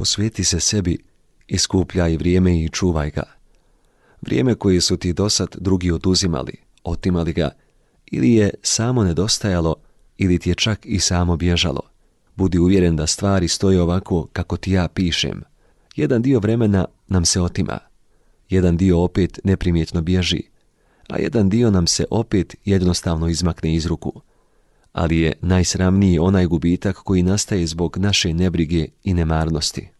Posveti se sebi, iskupljaj vrijeme i čuvaj ga. Vrijeme koje su ti dosad drugi oduzimali, otimali ga, ili je samo nedostajalo, ili ti je čak i samo bježalo. Budi uvjeren da stvari stoje ovako kako ti ja pišem. Jedan dio vremena nam se otima, jedan dio opet neprimjetno bježi, a jedan dio nam se opet jednostavno izmakne iz ruku. Ali je najsramniji onaj gubitak koji nastaje zbog naše nebrige i nemarnosti.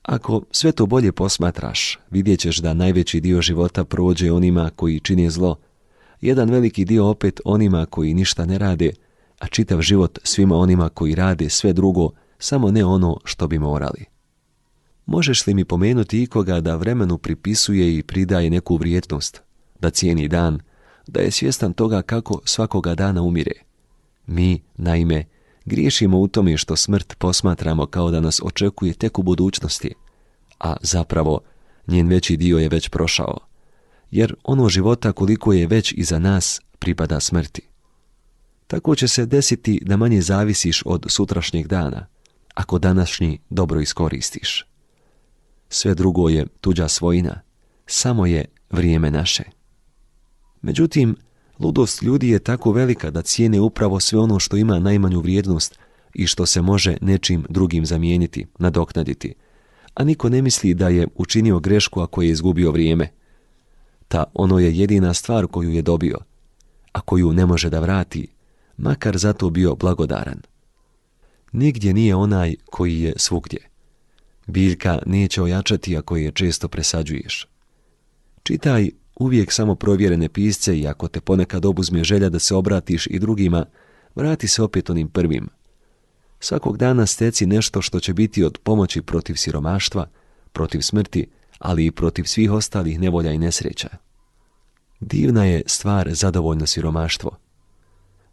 Ako sve to bolje posmatraš, vidjet ćeš da najveći dio života prođe onima koji čine zlo, jedan veliki dio opet onima koji ništa ne rade, a čitav život svima onima koji rade sve drugo, samo ne ono što bi morali. Možeš li mi pomenuti ikoga da vremenu pripisuje i pridaje neku vrijednost, da cijeni dan, da je svjestan toga kako svakoga dana umire? Mi, naime, griješimo u tome što smrt posmatramo kao da nas očekuje tek u budućnosti, a zapravo njen veći dio je već prošao, jer ono života koliko je već iza nas pripada smrti. Tako će se desiti da manje zavisiš od sutrašnjeg dana, ako današnji dobro iskoristiš. Sve drugo je tuđa svojina, samo je vrijeme naše. Međutim, ludost ljudi je tako velika da cijene upravo sve ono što ima najmanju vrijednost i što se može nečim drugim zamijeniti, nadoknaditi, a niko ne misli da je učinio grešku ako je izgubio vrijeme. Ta ono je jedina stvar koju je dobio, a koju ne može da vrati, makar zato bio blagodaran. Nigdje nije onaj koji je svugdje. Biljka neće ojačati ako je često presađuješ. Čitaj uvijek samo provjerene pisce i ako te ponekad obuzme želja da se obratiš i drugima, vrati se opet onim prvim. Svakog dana steci nešto što će biti od pomoći protiv siromaštva, protiv smrti, ali i protiv svih ostalih nevolja i nesreća. Divna je stvar zadovoljno siromaštvo.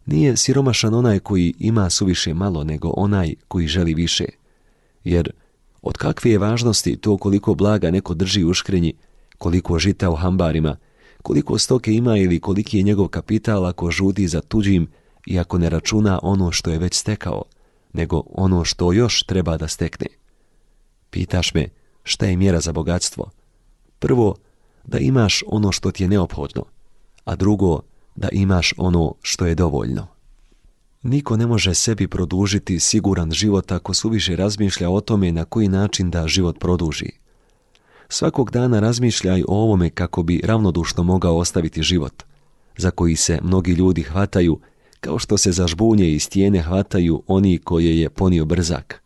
Nije siromašan onaj koji ima suviše malo, nego onaj koji želi više. Jer od kakve je važnosti to koliko blaga neko drži u škrinji, koliko žita u hambarima, koliko stoke ima ili koliki je njegov kapital ako žudi za tuđim i ako ne računa ono što je već stekao, nego ono što još treba da stekne. Pitaš me šta je mjera za bogatstvo? Prvo, da imaš ono što ti je neophodno, a drugo, da imaš ono što je dovoljno. Niko ne može sebi produžiti siguran život ako suviše razmišlja o tome na koji način da život produži. Svakog dana razmišljaj o ovome kako bi ravnodušno mogao ostaviti život, za koji se mnogi ljudi hvataju, kao što se za žbunje i stijene hvataju oni koje je ponio brzak.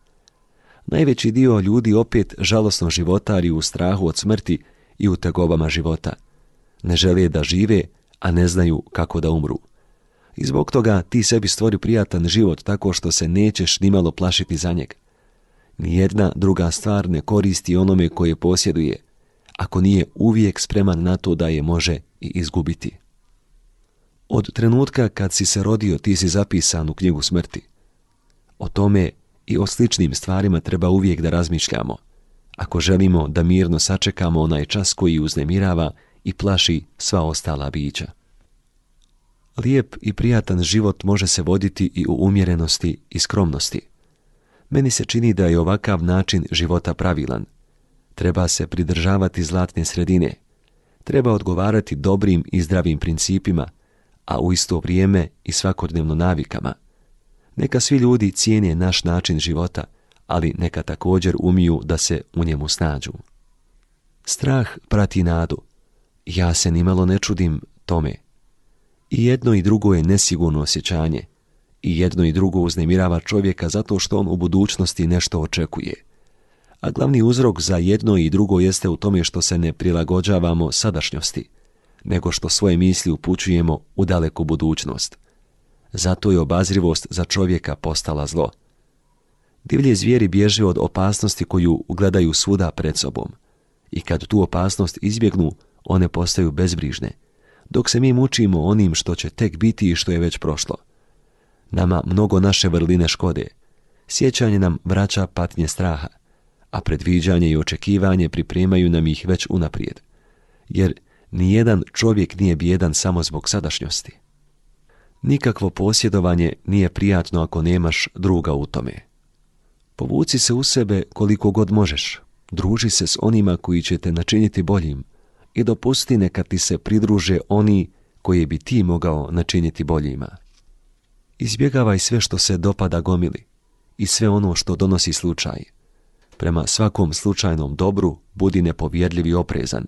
Najveći dio ljudi opet žalosno životari u strahu od smrti i u tegobama života. Ne žele da žive, a ne znaju kako da umru. I zbog toga ti sebi stvori prijatan život tako što se nećeš nimalo plašiti za njega. Nijedna druga stvar ne koristi onome koje posjeduje, ako nije uvijek spreman na to da je može i izgubiti. Od trenutka kad si se rodio ti si zapisan u knjigu smrti. O tome i o sličnim stvarima treba uvijek da razmišljamo, ako želimo da mirno sačekamo onaj čas koji uznemirava i plaši sva ostala bića. Lijep i prijatan život može se voditi i u umjerenosti i skromnosti. Meni se čini da je ovakav način života pravilan. Treba se pridržavati zlatne sredine. Treba odgovarati dobrim i zdravim principima, a u isto vrijeme i svakodnevno navikama. Neka svi ljudi cijene naš način života, ali neka također umiju da se u njemu snađu. Strah prati nadu. Ja se nimalo ne čudim tome. I jedno i drugo je nesigurno osjećanje. I jedno i drugo uznemirava čovjeka zato što on u budućnosti nešto očekuje. A glavni uzrok za jedno i drugo jeste u tome što se ne prilagođavamo sadašnjosti, nego što svoje misli upućujemo u daleku budućnost. Zato je obazrivost za čovjeka postala zlo. Divlje zvijeri bježe od opasnosti koju gledaju svuda pred sobom. I kad tu opasnost izbjegnu, one postaju bezbrižne, dok se mi mučimo onim što će tek biti i što je već prošlo. Nama mnogo naše vrline škode. Sjećanje nam vraća patnje straha, a predviđanje i očekivanje pripremaju nam ih već unaprijed. Jer nijedan čovjek nije bijedan samo zbog sadašnjosti. Nikakvo posjedovanje nije prijatno ako nemaš druga u tome. Povuci se u sebe koliko god možeš, druži se s onima koji će te načiniti boljim i dopusti neka ti se pridruže oni koje bi ti mogao načiniti boljima. Izbjegavaj sve što se dopada gomili i sve ono što donosi slučaj. Prema svakom slučajnom dobru budi nepovjerljiv i oprezan.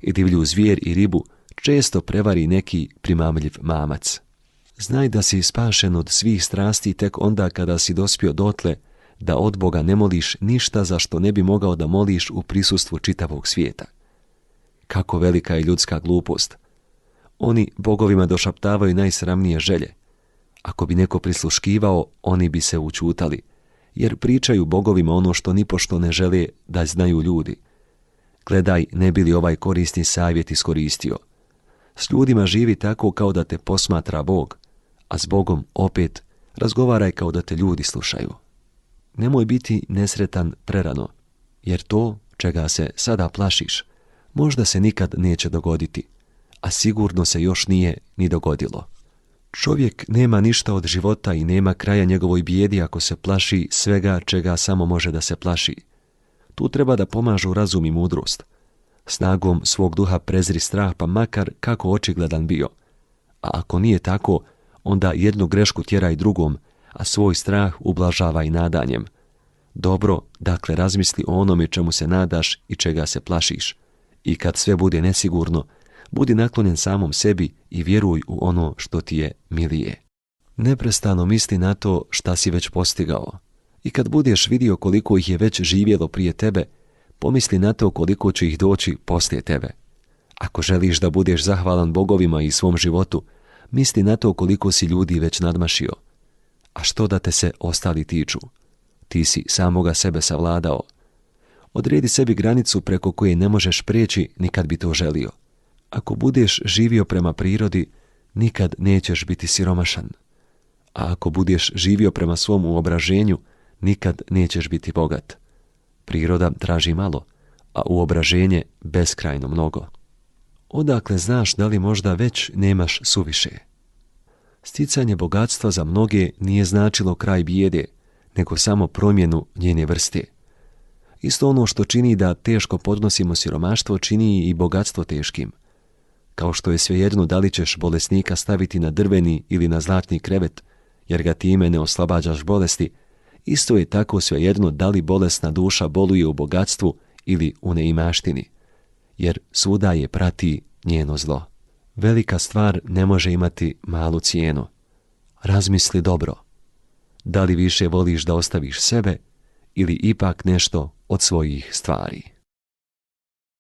I divlju zvijer i ribu često prevari neki primamljiv mamac. Znaj da si spašen od svih strasti tek onda kada si dospio dotle da od Boga ne moliš ništa za što ne bi mogao da moliš u prisustvu čitavog svijeta. Kako velika je ljudska glupost. Oni bogovima došaptavaju najsramnije želje. Ako bi neko prisluškivao, oni bi se učutali, jer pričaju bogovima ono što nipošto ne žele da znaju ljudi. Gledaj, ne bi li ovaj korisni savjet iskoristio. S ljudima živi tako kao da te posmatra Bog, a s Bogom opet razgovaraj kao da te ljudi slušaju. Nemoj biti nesretan prerano, jer to, čega se sada plašiš, možda se nikad neće dogoditi, a sigurno se još nije ni dogodilo. Čovjek nema ništa od života i nema kraja njegovoj bijedi ako se plaši svega čega samo može da se plaši. Tu treba da pomažu razum i mudrost. Snagom svog duha prezri strah, pa makar kako očigledan bio. A ako nije tako, onda jednu grešku tjeraj drugom, a svoj strah ublažavaj nadanjem. Dobro, dakle, razmisli o onome čemu se nadaš i čega se plašiš. I kad sve bude nesigurno, budi naklonjen samom sebi i vjeruj u ono što ti je milije. Neprestano misli na to šta si već postigao. I kad budeš vidio koliko ih je već živjelo prije tebe, pomisli na to koliko će ih doći poslije tebe. Ako želiš da budeš zahvalan bogovima i svom životu, misli na to koliko si ljudi već nadmašio. A što da te se ostali tiču? Ti si samoga sebe savladao. Odredi sebi granicu preko koje ne možeš prijeći ni kad bi to želio. Ako budeš živio prema prirodi, nikad nećeš biti siromašan. A ako budeš živio prema svom uobraženju, nikad nećeš biti bogat. Priroda traži malo, a uobraženje beskrajno mnogo. Odakle znaš da li možda već nemaš suviše? Sticanje bogatstva za mnoge nije značilo kraj bijede, nego samo promjenu njene vrste. Isto ono što čini da teško podnosimo siromaštvo, čini i bogatstvo teškim. Kao što je svejedno da li ćeš bolesnika staviti na drveni ili na zlatni krevet, jer ga time ne oslobađaš bolesti, isto je tako svejedno da li bolesna duša boluje u bogatstvu ili u neimaštini, jer svuda je prati njeno zlo. Velika stvar ne može imati malu cijenu. Razmisli dobro. Da li više voliš da ostaviš sebe ili ipak nešto od svojih stvari?